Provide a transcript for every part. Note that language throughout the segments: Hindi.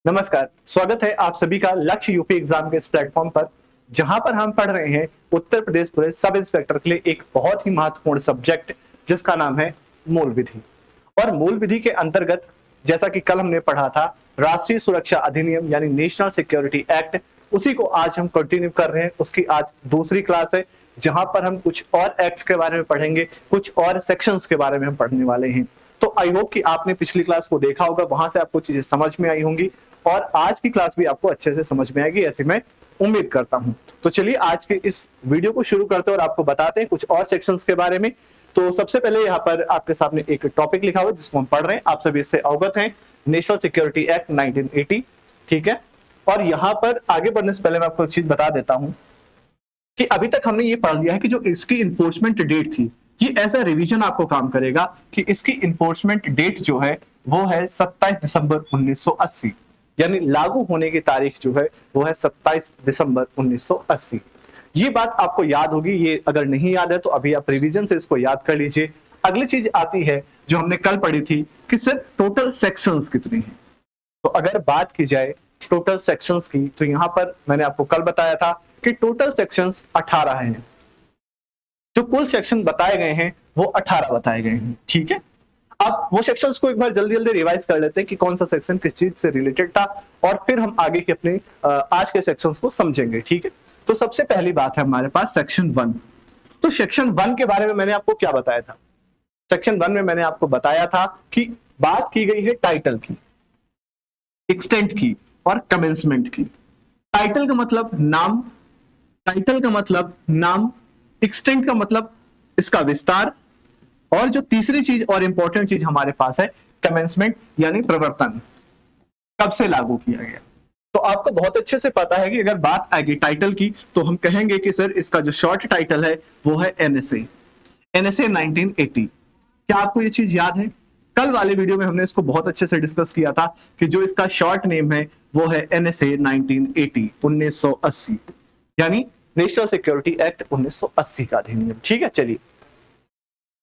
नमस्कार, स्वागत है आप सभी का लक्ष्य यूपी एग्जाम के इस प्लेटफॉर्म पर, जहां पर हम पढ़ रहे हैं Uttar Pradesh police sub inspector के लिए एक बहुत ही महत्वपूर्ण सब्जेक्ट जिसका नाम है मूल विधि। और मूल विधि के अंतर्गत जैसा कि कल हमने पढ़ा था राष्ट्रीय सुरक्षा अधिनियम यानी नेशनल सिक्योरिटी एक्ट, उसी को आज हम कंटिन्यू कर रहे हैं। उसकी आज दूसरी क्लास है जहां पर हम कुछ और एक्ट्स के बारे में पढ़ेंगे, कुछ और सेक्शंस के बारे में हम पढ़ने वाले हैं। तो आई होप कि आपने पिछली क्लास को देखा होगा, वहां से आपको चीजें समझ में आई होंगी और आज की क्लास भी आपको अच्छे से समझ में आएगी, ऐसी मैं उम्मीद करता हूं। तो चलिए आज के इस वीडियो को शुरू करते हैं और आपको बताते हैं कुछ और सेक्शंस के बारे में। तो सबसे पहले यहाँ पर आपके सामने एक टॉपिक लिखा हुआ है जिसको हम पढ़ रहे हैं, आप सभी इससे अवगत हैं, नेशनल सिक्योरिटी एक्ट 1980। ठीक है, और यहाँ पर आगे बढ़ने से पहले मैं आपको एक चीज बता देता हूं कि अभी तक हमने ये पढ़ लिया है कि जो इसकी इन्फोर्समेंट डेट थी, ये ऐसा रिवीजन आपको काम करेगा कि इसकी इन्फोर्समेंट डेट जो है वो है 27 दिसंबर 1980, यानी लागू होने की तारीख जो है वो है 27 दिसंबर 1980। ये बात आपको याद होगी, ये अगर नहीं याद है तो अभी आप रिवीजन से इसको याद कर लीजिए। अगली चीज आती है जो हमने कल पढ़ी थी कि सर टोटल सेक्शंस कितने हैं। तो अगर बात की जाए टोटल सेक्शंस की, तो यहां पर मैंने आपको कल बताया था कि टोटल सेक्शंस 18 हैं। जो कुल सेक्शन बताए गए हैं वो 18 बताए गए हैं। ठीक है, आप वो सेक्शंस को एक बार जल्दी जल्दी रिवाइज कर लेते हैं कि कौन सा सेक्शन किस चीज से रिलेटेड था, और फिर हम आगे के अपने आज के सेक्शंस को समझेंगे। ठीक है, तो सबसे पहली बात है हमारे पास सेक्शन 1। तो सेक्शन 1 के बारे में मैंने आपको क्या बताया था? सेक्शन 1 में मैंने आपको बताया था कि बात की गई है टाइटल की, एक्सटेंट की और कमेंसमेंट की। टाइटल का मतलब नाम, टाइटल का मतलब नाम, एक्सटेंट का मतलब इसका विस्तार, और जो तीसरी चीज और इंपॉर्टेंट चीज हमारे पास है कमेंसमेंट यानी प्रवर्तन, कब से लागू किया गया। तो आपको बहुत अच्छे से पता है कि अगर बात आएगी टाइटल की तो हम कहेंगे कि सर इसका जो शॉर्ट टाइटल है वो है एनएसए, एनएसए 1980। क्या आपको ये चीज याद है? कल वाले वीडियो में हमने इसको बहुत अच्छे से डिस्कस किया था कि जो इसका शॉर्ट नेम है वो है एनएसए 1980, 1980, यानी नेशनल सिक्योरिटी एक्ट 1980 का अधिनियम। ठीक है, चलिए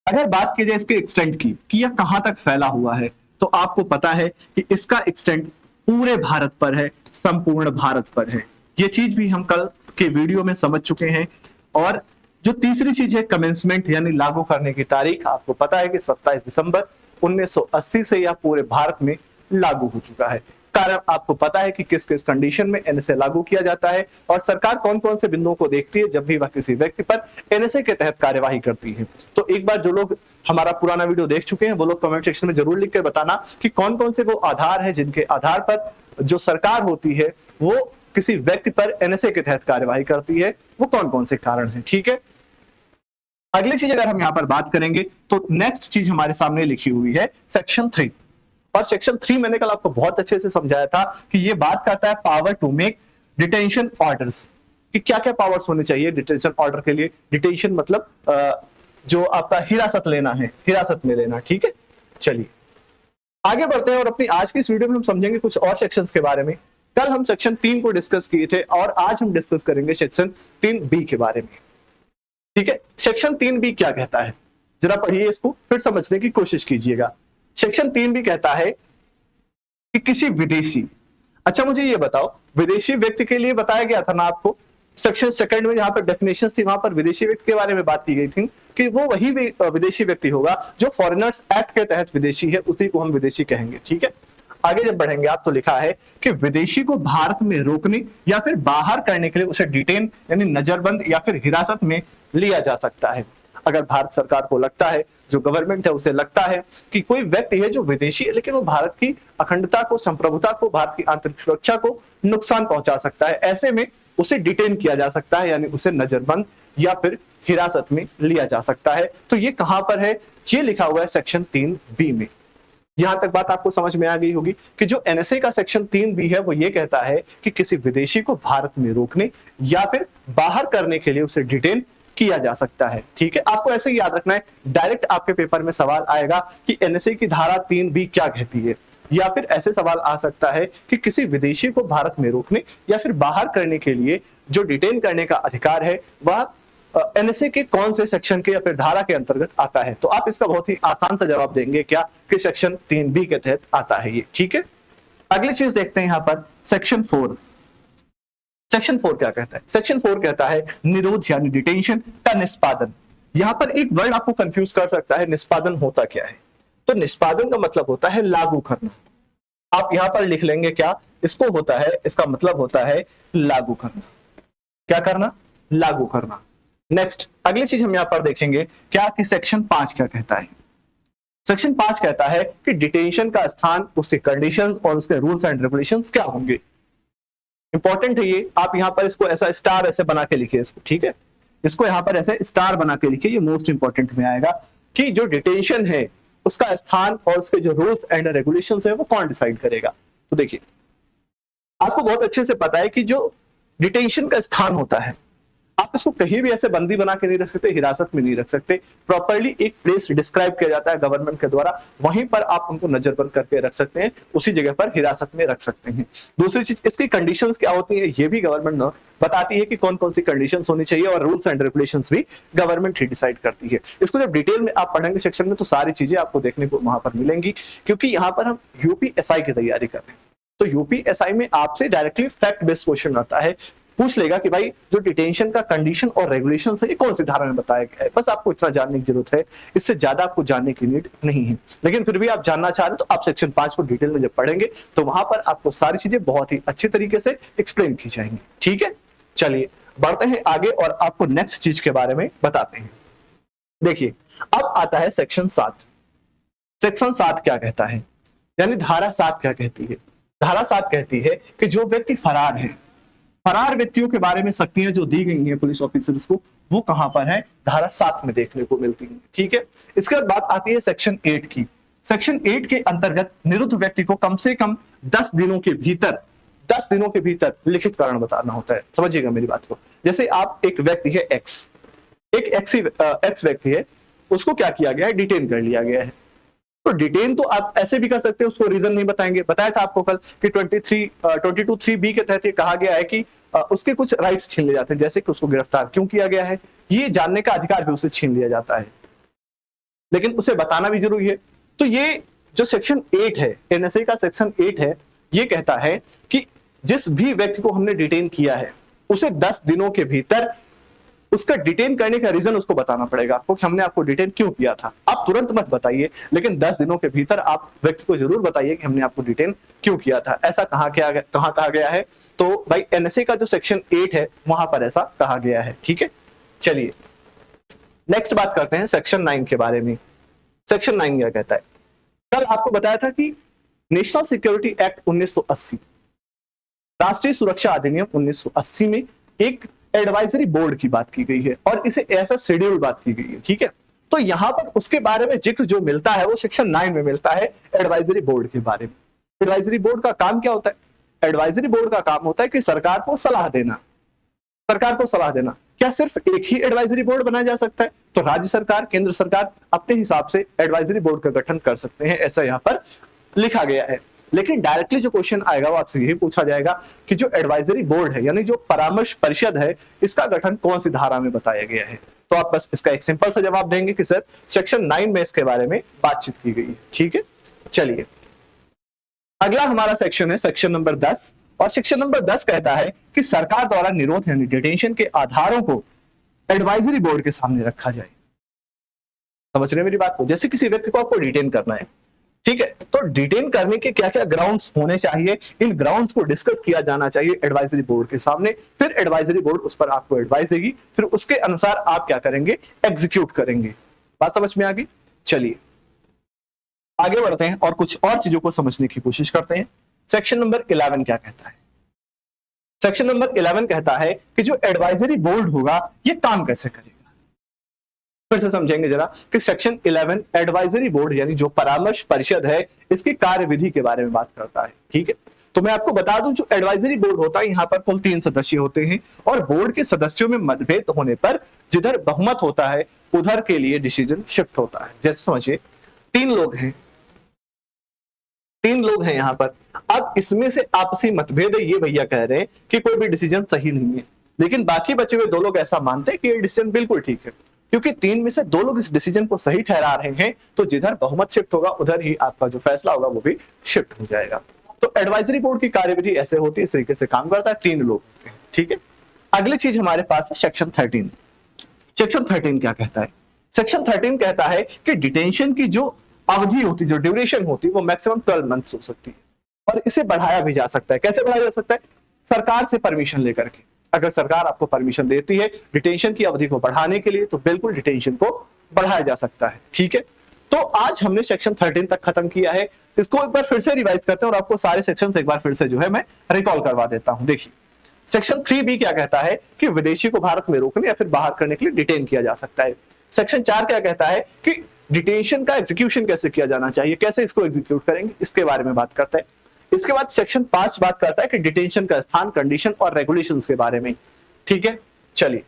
अगर बात की जाए इसके एक्सटेंट की कि यह कहां तक फैला हुआ है, तो आपको पता है कि इसका एक्सटेंट पूरे भारत पर है, संपूर्ण भारत पर है। ये चीज भी हम कल के वीडियो में समझ चुके हैं। और जो तीसरी चीज है कमेंसमेंट यानी लागू करने की तारीख, आपको पता है कि 27 दिसंबर 1980 से यह पूरे भारत में लागू हो चुका है। कारण आपको पता है कि किस किस कंडीशन में एनएसए लागू किया जाता है और सरकार कौन कौन से बिंदुओं को देखती है जब भी वह किसी व्यक्ति पर एनएसए के तहत कार्यवाही करती है। तो एक बार जो लोग हमारा पुराना वीडियो देख चुके हैं वो लोग कमेंट सेक्शन में जरूर लिख कर बताना कि कौन कौन से वो आधार है जिनके आधार पर जो सरकार होती है वो किसी व्यक्ति पर एनएसए के तहत कार्यवाही करती है, वो कौन कौन से कारण है। ठीक है, अगली चीज अगर हम यहां पर बात करेंगे तो नेक्स्ट चीज हमारे सामने लिखी हुई है सेक्शन 3। और सेक्शन 3 मैंने कल आपको बहुत अच्छे से समझाया था कि ये बात करता है power to make detention orders, कि क्या क्या पावर्स होने चाहिए डिटेंशन ऑर्डर के लिए। डिटेंशन मतलब जो आपका हिरासत लेना है, हिरासत में लेना। ठीक है, चलिए आगे बढ़ते हैं और अपनी आज की इस वीडियो में हम समझेंगे कुछ और सेक्शंस के बारे में। कल हम सेक्शन 3 को डिस्कस किए थे और आज हम डिस्कस करेंगे सेक्शन 3B के बारे में। ठीक है, सेक्शन 3B क्या कहता है, जरा पढ़िए इसको फिर समझने की कोशिश कीजिएगा। सेक्शन 3B कहता है कि किसी विदेशी, अच्छा मुझे ये बताओ, विदेशी व्यक्ति के लिए बताया गया था ना आपको, सेक्शन सेकंड में जहां पर डेफिनेशंस थी वहां पर विदेशी व्यक्ति के बारे में बात की गई थी कि वो वही विदेशी व्यक्ति होगा जो फॉरेनर्स एक्ट के तहत विदेशी है, उसी को हम विदेशी कहेंगे। ठीक है, आगे जब बढ़ेंगे आप तो लिखा है कि विदेशी को भारत में रोकने या फिर बाहर करने के लिए उसे डिटेन यानी नजरबंद या फिर हिरासत में लिया जा सकता है। अगर भारत सरकार को लगता है, जो गवर्नमेंट है उसे लगता है कि कोई व्यक्ति है जो विदेशी है लेकिन वो भारत की अखंडता को, संप्रभुता को, भारत की आंतरिक सुरक्षा को नुकसान पहुंचा सकता है, ऐसे में उसे डिटेन किया जा सकता है, यानी उसे नजरबंद या फिर हिरासत में लिया जा सकता है। तो ये कहां पर है? ये लिखा हुआ है सेक्शन 3B में। यहां तक बात आपको समझ में आ गई होगी कि जो एनएसए का सेक्शन 3B है वो ये कहता है कि किसी विदेशी को भारत में रोकने या फिर बाहर करने के लिए उसे डिटेन किया जा सकता है। ठीक है, आपको ऐसे ही याद रखना है, डायरेक्ट आपके पेपर में सवाल आएगा कि एनएसए की धारा 3B क्या कहती है, या फिर ऐसे सवाल आ सकता है कि किसी विदेशी को भारत में रोकने या फिर बाहर करने के लिए जो डिटेन करने का अधिकार है वह एनएसए के कौन से सेक्शन के या फिर धारा के अंतर्गत आता है। तो आप इसका बहुत ही आसान सा जवाब देंगे क्या, कि सेक्शन 3B के तहत आता है ये। ठीक है, अगली चीज देखते हैं यहां पर सेक्शन 4। सेक्शन 4 क्या कहता है? सेक्शन 4 कहता है निरोध यानी डिटेंशन का निष्पादन। यहां पर एक वर्ड आपको कंफ्यूज कर सकता है, निष्पादन होता क्या है? तो निष्पादन का मतलब होता है लागू करना। आप यहां पर लिख लेंगे क्या इसको होता है, इसका मतलब होता है लागू करना। क्या करना? लागू करना। नेक्स्ट अगली चीज हम यहां पर देखेंगे क्या कि सेक्शन 5 क्या कहता है। सेक्शन 5 कहता है कि डिटेंशन का स्थान, उसके कंडीशंस और उसके रूल्स एंड रेगुलेशंस क्या होंगे। इंपॉर्टेंट है ये, आप यहां पर इसको ऐसा स्टार ऐसे बना के लिखिए इसको, ठीक है, इसको यहां पर ऐसे स्टार बना के लिखिए, ये मोस्ट इंपॉर्टेंट में आएगा कि जो डिटेंशन है उसका स्थान और उसके जो रूल्स एंड रेगुलेशंस है वो कौन डिसाइड करेगा। तो देखिए आपको बहुत अच्छे से पता है कि जो डिटेंशन का स्थान होता है, आप इसको कहीं भी ऐसे बंदी बना के नहीं रख सकते, हिरासत में नहीं रख सकते। प्रॉपर्ली एक प्लेस डिस्क्राइब किया जाता है गवर्नमेंट के द्वारा, वहीं पर आप उनको नजरबंद करके रख सकते हैं, उसी जगह पर हिरासत में रख सकते हैं। दूसरी चीज इसकी कंडीशंस क्या होती है ये भी गवर्नमेंट बताती है कि कौन कौन सी कंडीशंस होनी चाहिए, और रूल्स एंड रेगुलेशंस भी गवर्नमेंट ही डिसाइड करती है। इसको जब डिटेल में आप पढ़ेंगे सेक्शन में तो सारी चीजें आपको देखने को वहां पर मिलेंगी, क्योंकि यहाँ पर हम यूपीएसआई की तैयारी कर रहे हैं। तो यूपीएसआई में आपसे डायरेक्टली फैक्ट बेस्ड क्वेश्चन आता है, पूछ लेगा कि भाई जो डिटेंशन का कंडीशन और रेगुलेशन है ये कौन सी धारा में बताया गया है। बस आपको इतना जानने की जरूरत है, इससे ज्यादा आपको जानने की नीड नहीं है। लेकिन फिर भी आप जानना चाह रहे हैं तो आप सेक्शन 5 को डिटेल में जब पढ़ेंगे तो वहां पर आपको सारी चीजें बहुत ही अच्छे तरीके से एक्सप्लेन की जाएंगी। ठीक है, चलिए बढ़ते हैं आगे और आपको नेक्स्ट चीज के बारे में बताते हैं। देखिए अब आता है सेक्शन 7। सेक्शन 7 क्या कहता है, यानी धारा 7 क्या कहती है? धारा 7 कहती है कि जो व्यक्ति फरार है, फरार व्यक्तियों के बारे में शक्तियां जो दी गई हैं पुलिस ऑफिसर्स को, वो कहां पर है? धारा 7 में देखने को मिलती है। ठीक है, इसके बाद बात आती है सेक्शन 8 की। सेक्शन 8 के अंतर्गत निरुद्ध व्यक्ति को कम से कम 10 दिनों के भीतर लिखित कारण बताना होता है। समझिएगा मेरी बात को। जैसे आप एक व्यक्ति है एक्स, एक एक्स व्यक्ति है, उसको क्या किया गया है? डिटेन कर लिया गया है। तो डिटेन तो आप ऐसे भी कर सकते हैं, उसको रीजन नहीं बताएंगे। बताया था आपको कल कि 22(3)(3)(b) के तहत ये कहा गया है कि उसके कुछ राइट्स छीन लिए जाते हैं, जैसे कि उसको गिरफ्तार क्यों किया गया है, ये जानने का अधिकार भी उसे छीन लिया जाता है, लेकिन उसे बताना भी जरूरी है। तो ये जो सेक्शन 8 है, एनएसए का सेक्शन 8 है, ये कहता है कि जिस भी व्यक्ति को हमने डिटेन किया है उसे 10 दिनों के भीतर उसका डिटेन करने का रीजन उसको बताना पड़ेगा आपको कि हमने आपको डिटेन क्यों किया था। आप तुरंत मत बताइए, लेकिन 10 दिनों के भीतर आप व्यक्ति को जरूर बताइए कि हमने आपको डिटेन क्यों किया था। ऐसा कहाँ कहा गया है? तो भाई एनएसए का जो सेक्शन 8 है वहां पर ऐसा कहा गया है। ठीक है, चलिए नेक्स्ट बात करते हैं सेक्शन 9 के बारे में। सेक्शन 9 क्या कहता है? कल आपको बताया था कि नेशनल सिक्योरिटी एक्ट 1980, राष्ट्रीय सुरक्षा अधिनियम 1980 में एक एडवाइजरी बोर्ड की बात की गई है और इसे ऐसा शेड्यूल बात की गई है। ठीक है, तो यहां पर उसके बारे में जिक्र जो मिलता है वो सेक्शन 9 में मिलता है, एडवाइजरी बोर्ड के बारे में। एडवाइजरी बोर्ड का काम क्या होता है? एडवाइजरी बोर्ड का काम होता है कि सरकार को सलाह देना। सरकार को सलाह देना। क्या सिर्फ एक ही एडवाइजरी बोर्ड बनाया जा सकता है? तो राज्य सरकार, केंद्र सरकार अपने हिसाब से एडवाइजरी बोर्ड का गठन कर सकते हैं, ऐसा यहाँ पर लिखा गया है। लेकिन डायरेक्टली जो क्वेश्चन आएगा वो आपसे यही पूछा जाएगा कि जो एडवाइजरी बोर्ड है, यानी जो परामर्श परिषद है, इसका गठन कौन सी धारा में बताया गया है? तो आप बस इसका एक सिंपल सा जवाब देंगे कि सर सेक्शन 9 में इसके बारे में बातचीत की गई है। ठीक है, चलिए अगला हमारा सेक्शन है सेक्शन नंबर 10, और सेक्शन नंबर 10 कहता है कि सरकार द्वारा निरोध यानी डिटेंशन के आधारों को एडवाइजरी बोर्ड के सामने रखा जाए। समझ रहे हैं मेरी बात को? जैसे किसी व्यक्ति को आपको डिटेन करना है, ठीक है, तो डिटेन करने के क्या क्या ग्राउंड्स होने चाहिए, इन ग्राउंड्स को डिस्कस किया जाना चाहिए एडवाइजरी बोर्ड के सामने। फिर एडवाइजरी बोर्ड उस पर आपको एडवाइस देगी, फिर उसके अनुसार आप क्या करेंगे? एग्जीक्यूट करेंगे। बात समझ में आ गई? चलिए आगे बढ़ते हैं और कुछ और चीजों को समझने की कोशिश करते हैं। सेक्शन नंबर 11 क्या कहता है? सेक्शन नंबर 11 कहता है कि जो एडवाइजरी बोर्ड होगा ये काम कैसे करेगा। फिर से समझेंगे जरा कि सेक्शन 11 एडवाइजरी बोर्ड यानी जो परामर्श परिषद है, इसकी कार्यविधि के बारे में बात करता है। ठीक है, तो मैं आपको बता दूं जो एडवाइजरी बोर्ड होता है यहाँ पर कुल 3 सदस्य होते हैं, और बोर्ड के सदस्यों में मतभेद होने पर जिधर बहुमत होता है उधर के लिए डिसीजन शिफ्ट होता है। जैसे समझिए 3 लोग हैं, 3 लोग हैं यहाँ पर। अब इसमें से आपसी मतभेद है, ये भैया कह रहे हैं कि कोई भी डिसीजन सही नहीं है, लेकिन बाकी बचे हुए 2 लोग ऐसा मानते हैं कि ये डिसीजन बिल्कुल ठीक है। क्योंकि 3 में से 2 लोग इस डिसीजन को सही ठहरा रहे हैं, तो जिधर बहुमत शिफ्ट होगा उधर ही आपका जो फैसला होगा वो भी शिफ्ट हो जाएगा। तो एडवाइजरी बोर्ड की कार्यविधि ऐसे होती है, इस तरीके से काम करता है, 3 लोग होते हैं, ठीक है। अगली चीज हमारे पास है सेक्शन 13। सेक्शन 13 क्या कहता है? सेक्शन 13 कहता है कि डिटेंशन की जो अवधि होती है, जो ड्यूरेशन होती है, वो मैक्सिमम 12 मंथ्स हो सकती है और इसे बढ़ाया भी जा सकता है। कैसे बढ़ाया जा सकता है? सरकार से परमिशन लेकर के। अगर सरकार आपको परमिशन देती है डिटेंशन की अवधि को बढ़ाने के लिए, तो बिल्कुल डिटेंशन को बढ़ाया जा सकता है, ठीक है। तो आज हमने सेक्शन 13 तक खत्म किया है। इसको एक बार फिर से रिवाइज करते हैं और आपको सारे सेक्शंस एक बार फिर से जो है मैं रिकॉल करवा देता हूं। देखिए, सेक्शन 3B क्या कहता है कि विदेशी को भारत में रोकने या फिर बाहर करने के लिए डिटेन किया जा सकता है। सेक्शन 4 क्या कहता है कि डिटेंशन का एग्जीक्यूशन कैसे किया जाना चाहिए, कैसे इसको एग्जीक्यूट करेंगे, इसके बारे में बात करता है। इसके बाद सेक्शन 5 बात करता है कि डिटेंशन का स्थान, कंडीशन और रेगुलेशंस के बारे में, ठीक है। चलिए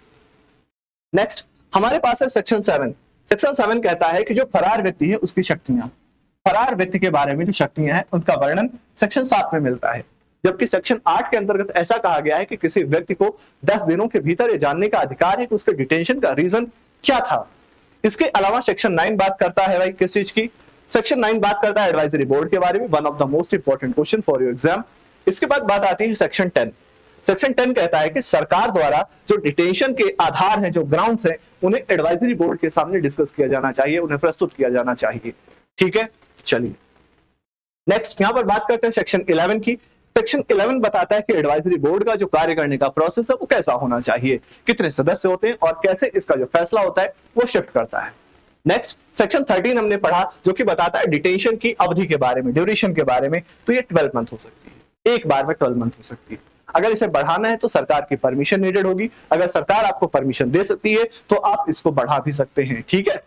नेक्स्ट हमारे पास है सेक्शन 7। सेक्शन 7 कहता है कि जो फरार व्यक्ति है उसकी शक्तियां, फरार व्यक्ति के बारे में जो शक्तियां हैं उनका वर्णन सेक्शन 7 में मिलता है। जबकि सेक्शन 8 के अंतर्गत ऐसा कहा गया है कि किसी व्यक्ति को 10 दिनों के भीतर ये जानने का अधिकार है कि उसके डिटेंशन का रीजन क्या था। इसके अलावा सेक्शन 9 बात करता है भाई किस चीज की? सेक्शन 9 बात करता है एडवाइजरी बोर्ड के बारे में, one of the most important question for your exam. इसके बाद बात आती है सेक्शन 10। सेक्शन 10 कहता है कि सरकार द्वारा जो डिटेंशन के आधार हैं, जो ग्राउंड्स हैं, उन्हें एडवाइजरी बोर्ड के सामने डिस्कस किया जाना चाहिए, उन्हें प्रस्तुत किया जाना चाहिए, ठीक है। चलिए नेक्स्ट यहां पर बात करते हैं सेक्शन 11 की। सेक्शन 11 बताता है कि एडवाइजरी बोर्ड का जो कार्य करने का प्रोसेस है वो कैसा होना चाहिए, कितने सदस्य होते हैं और कैसे इसका जो फैसला होता है वो शिफ्ट करता है। नेक्स्ट सेक्शन 13 हमने पढ़ा जो कि बताता है डिटेंशन की अवधि के बारे में, ड्यूरेशन के बारे में। तो ये 12 मंथ हो सकती है, एक बार में 12 मंथ हो सकती है। अगर इसे बढ़ाना है तो सरकार की परमिशन नीडेड होगी। अगर सरकार आपको परमिशन दे सकती है तो आप इसको बढ़ा भी सकते हैं, ठीक है।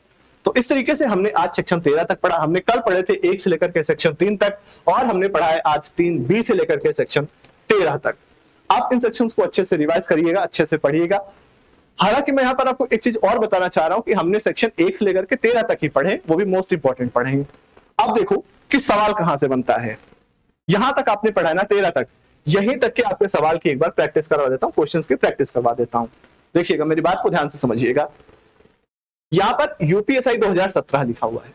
तो इस तरीके से हमने आज सेक्शन 13 तक पढ़ा। हमने कल पढ़े थे 1 से लेकर के सेक्शन 3 तक और हमने पढ़ा है आज 3B से लेकर के सेक्शन 13 तक। आप इन सेक्शंस को अच्छे से रिवाइज करिएगा, अच्छे से पढ़िएगा। हालांकि मैं यहां पर आपको एक चीज और बताना चाह रहा हूं कि हमने सेक्शन 1 से लेकर के 13 तक ही पढ़े, वो भी मोस्ट इंपॉर्टेंट पढ़ेंगे। अब देखो कि सवाल कहां से बनता है। यहां तक आपने पढ़ा है ना 13 तक, यहीं तक के आपके सवाल की एक बार प्रैक्टिस करवा देता हूं, क्वेश्चंस की प्रैक्टिस करवा देता हूं। देखिएगा, मेरी बात को ध्यान से समझिएगा। यहां पर यूपीएसआई 2017 लिखा हुआ है।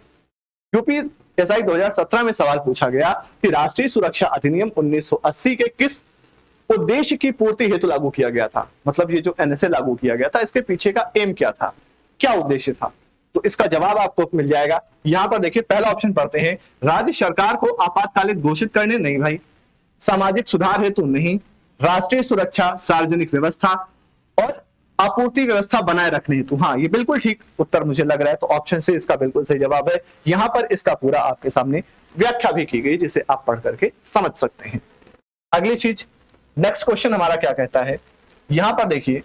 यूपीएसआई 2017 में सवाल पूछा गया कि राष्ट्रीय सुरक्षा अधिनियम 1980 के किस उद्देश्य की पूर्ति हेतु लागू किया गया था। मतलब ये जो एनएसए लागू किया गया था, इसके पीछे का एम क्या था, क्या उद्देश्य था। तो इसका जवाब आपको मिल जाएगा। यहां पर देखिए पहला ऑप्शन पढ़ते हैं, राज्य सरकार को आपातकालिक घोषित करने, नहीं भाई। सामाजिक सुधार हेतु, नहीं। राष्ट्रीय सुरक्षा, सार्वजनिक व्यवस्था और आपूर्ति व्यवस्था बनाए रखने हेतु, हाँ ये बिल्कुल ठीक उत्तर मुझे लग रहा है। तो ऑप्शन से इसका बिल्कुल सही जवाब है। यहां पर इसका पूरा आपके सामने व्याख्या भी की गई जिसे आप पढ़ करके समझ सकते हैं। अगली चीज, नेक्स्ट क्वेश्चन हमारा क्या कहता है, यहां पर देखिए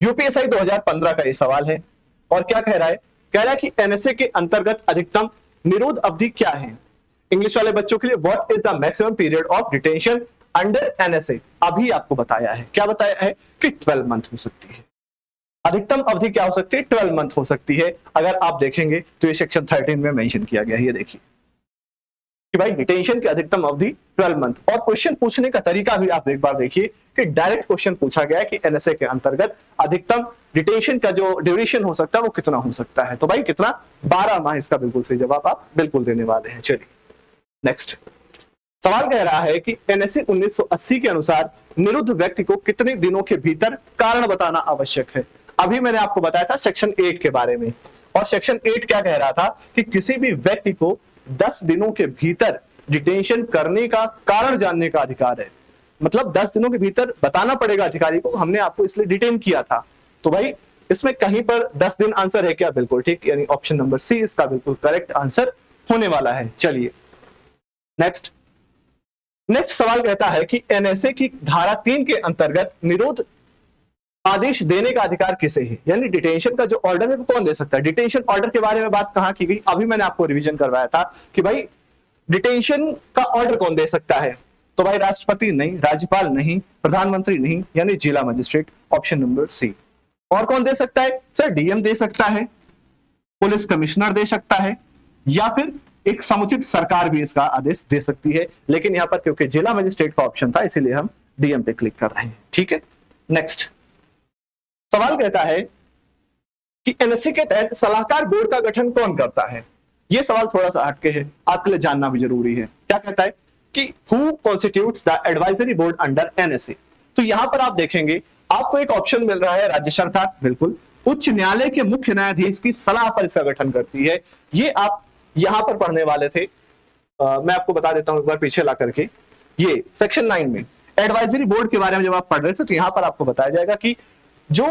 यूपीएसआई 2015 का ये सवाल है और क्या कह रहा है, कह रहा है कि एनएसए के अंतर्गत अधिकतम निरोध अवधि क्या है। इंग्लिश वाले बच्चों के लिए what is the maximum period of detention under NSA. अभी आपको बताया है, क्या बताया है कि 12 मंथ हो सकती है। अधिकतम अवधि क्या हो सकती है, 12 मंथ हो सकती है। अगर आप देखेंगे तो ये सेक्शन 13 में मेंशन किया गया है। ये देखिए कि भाई डिटेंशन की अधिकतम अवधि 12 मंथ। और क्वेश्चन पूछने का तरीका भी आप एक बार देखिए कि डायरेक्ट क्वेश्चन पूछा गया है कि एनएसए के अंतर्गत अधिकतम डिटेंशन का जो ड्यूरेशन हो सकता है वो कितना हो सकता है। तो भाई कितना, 12 माह। इसका बिल्कुल सही जवाब आप बिल्कुल देने वाले हैं। चलिए नेक्स्ट सवाल कह रहा है कि एनएसए 1980 के अनुसार निरुद्ध व्यक्ति को कितने दिनों के भीतर कारण बताना आवश्यक है। अभी मैंने आपको बताया था सेक्शन 8 के बारे में, और सेक्शन 8 क्या कह रहा था कि किसी भी व्यक्ति को 10 दिनों के भीतर डिटेंशन करने का कारण जानने का अधिकार है। मतलब 10 दिनों के भीतर बताना पड़ेगा अधिकारी को, हमने आपको इसलिए डिटेन किया था। तो भाई इसमें कहीं पर 10 दिन आंसर है क्या, बिल्कुल ठीक, यानी ऑप्शन नंबर सी इसका बिल्कुल करेक्ट आंसर होने वाला है। चलिए नेक्स्ट सवाल कहता है कि एनएसए की धारा 3 के अंतर्गत निरोध आदेश देने का अधिकार किसे है, यानी डिटेंशन का जो ऑर्डर है वो कौन दे सकता है। डिटेंशन ऑर्डर के बारे में बात कहां की गई, अभी मैंने आपको रिवीजन करवाया था कि भाई डिटेंशन का ऑर्डर कौन दे सकता है। तो भाई राष्ट्रपति नहीं, राज्यपाल नहीं, प्रधानमंत्री नहीं, यानी जिला मजिस्ट्रेट, ऑप्शन नंबर सी। और कौन दे सकता है सर, डीएम दे सकता है, पुलिस कमिश्नर दे सकता है, या फिर एक समुचित सरकार भी इसका आदेश दे सकती है। लेकिन यहां पर क्योंकि जिला मजिस्ट्रेट का ऑप्शन था इसीलिए हम डीएम पे क्लिक कर रहे हैं, ठीक है। नेक्स्ट सवाल कहता है कि एनएसए के तहत सलाहकार बोर्ड का गठन कौन करता है। यह सवाल थोड़ा सा हटके है, आपके लिए जानना भी जरूरी है। क्या कहता है, कि who constitutes the advisory board under NSA. तो यहां पर आप देखेंगे आपको एक ऑप्शन मिल रहा है राज्य सरकार, बिल्कुल। उच्च न्यायालय के मुख्य न्यायाधीश की सलाह पर इसका गठन करती है। ये आप यहां पर पढ़ने वाले थे। मैं आपको बता देता हूं एक बार पीछे ला करके, ये सेक्शन 9 में एडवाइजरी बोर्ड के बारे में जब आप पढ़ रहे थे तो यहां पर आपको बताया जाएगा कि जो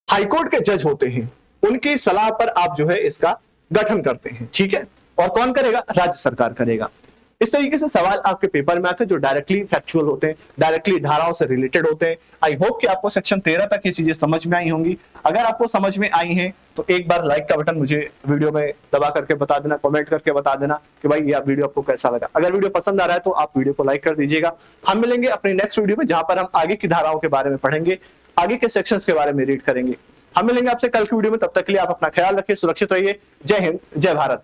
हाईकोर्ट के जज होते हैं उनकी सलाह पर आप जो है इसका गठन करते हैं, ठीक है। और कौन करेगा? राज्य सरकार करेगा। इस तरीके से सवाल आपके पेपर में आते हैं जो डायरेक्टली फैक्चुअल होते हैं, डायरेक्टली धाराओं से रिलेटेड होते हैं। आई होप कि आपको सेक्शन 13 तक ये चीजें समझ में आई होंगी। अगर आपको समझ में आई हैं तो एक बार लाइक का बटन मुझे वीडियो में दबा करके बता देना, कमेंट करके बता देना कि भाई ये वीडियो आपको कैसा लगा। अगर वीडियो पसंद आ रहा है तो आप वीडियो को लाइक कर दीजिएगा। हम मिलेंगे अपने नेक्स्ट वीडियो में जहां पर हम आगे की धाराओं के बारे में पढ़ेंगे, आगे के सेक्शंस के बारे में रीड करेंगे। हम मिलेंगे आपसे कल की वीडियो में, तब तक के लिए आप अपना ख्याल रखिए, सुरक्षित रहिए। जय हिंद, जय भारत।